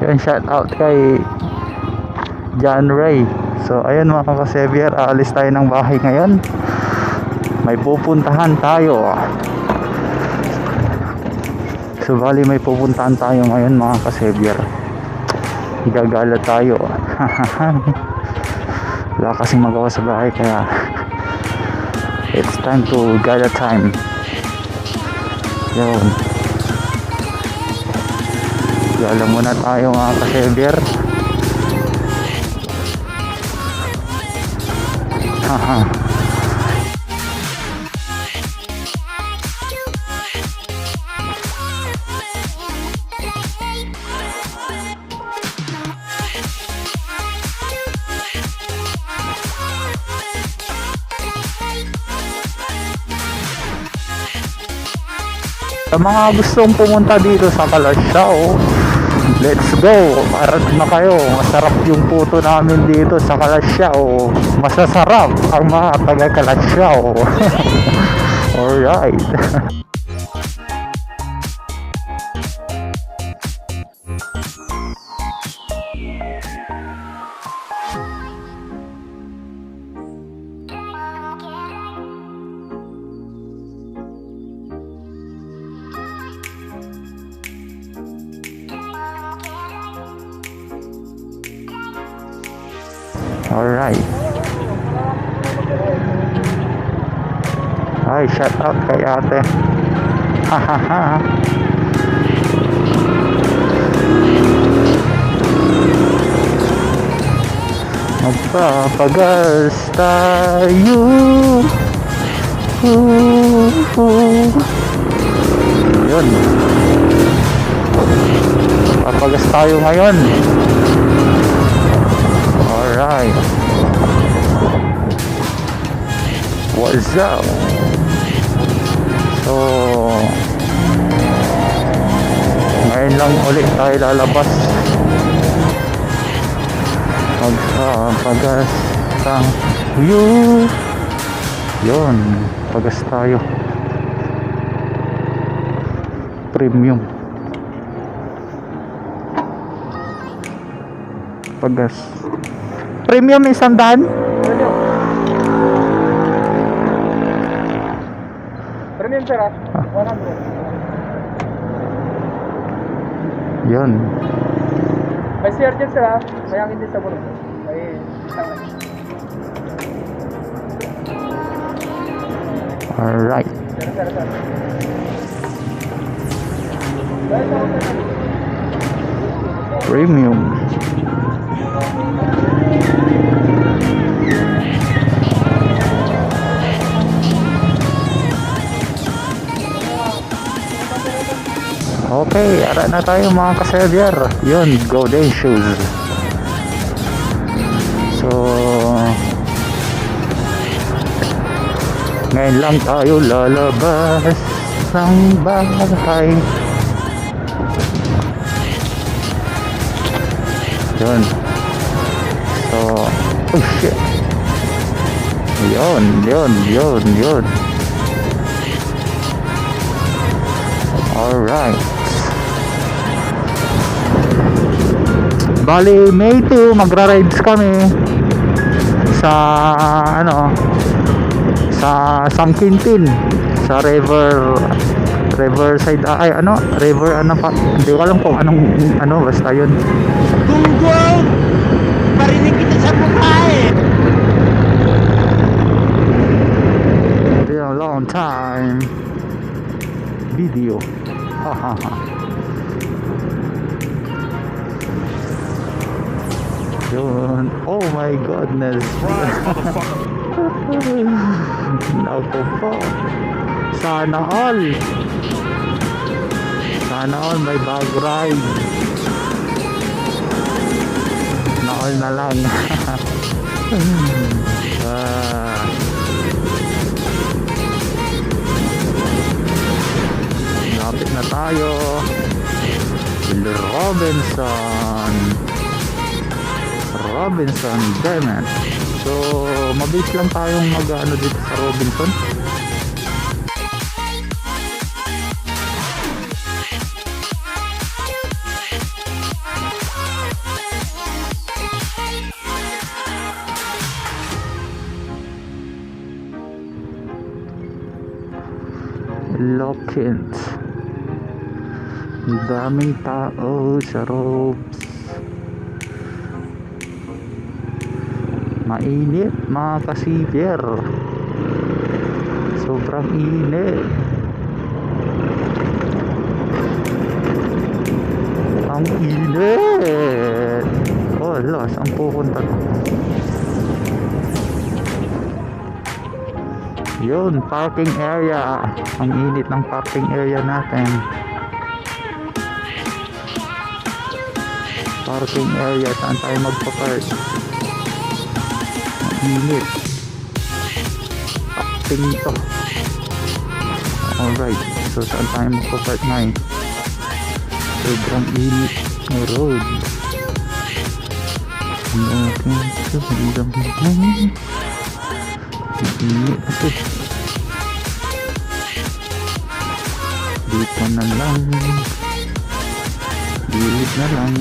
Yun, shout out kay John Ray. So ayun mga ka-Xavier, aalis tayo ng bahay ngayon. May pupuntahan tayo. So bali may pupuntahan tayo ngayon mga ka-Xavier. Gagala tayo. Wala kasing magawa sa bahay kaya it's time to gala time. Yun, gala muna tayo mga ka-Xavier. Haha. Sa mga gustong pumunta dito sa Calasiao, let's go! Para na kayo, masarap yung puto namin dito sa Calasiao. Masasarap ang mga taga Calasiao. Alright. Alright. Ay, shout out kay ate. Hahaha. Magpapagas tayo. Yun. Magpapagas tayo ngayon. Alright. What's up? So ngayon lang ulit tayo lalabas. Magpapagas tayo. Yun, pagas tayo. Premium pagas. Premium 100? Premium sir, 100. Yun. May sergeant sir, kaya hindi sa bulong. May alright. sir. Premium. Okay, ara na tayo mga ka-Xavier. Yun, golden shoes. So ngayon lang tayo lalabas ng bahay. Yun. So oh shit. Yun. Alright. Bali, May 2 magra-rides kami sa sa San Quintin, sa Riverside, river pa, hindi ko alam kung anong basta yun. Gunggong! Parinig kita sa mukha eh! Been a long time video. Yun. Oh my goodness. Naku po. Sana all may bag ride. Na all na lang. Lapit na tayo. Robinson. Robinson Diamond. So, mabilis lang tayong mag-ano dito sa Robinson. Lokins. Daming tao sa Robs. Mainit mga kasipir. Sobrang init. Ang init. Oh, los, ang pupunta to. Yun, parking area. Ang init ng parking area natin. Parking area, saan tayo magpa-park? Ang init. Parking to. Alright, so saan tayo magpa-park na eh? Sobrang init ng road. Okay, so hanggang init kasi dito na lang, gilid na lang.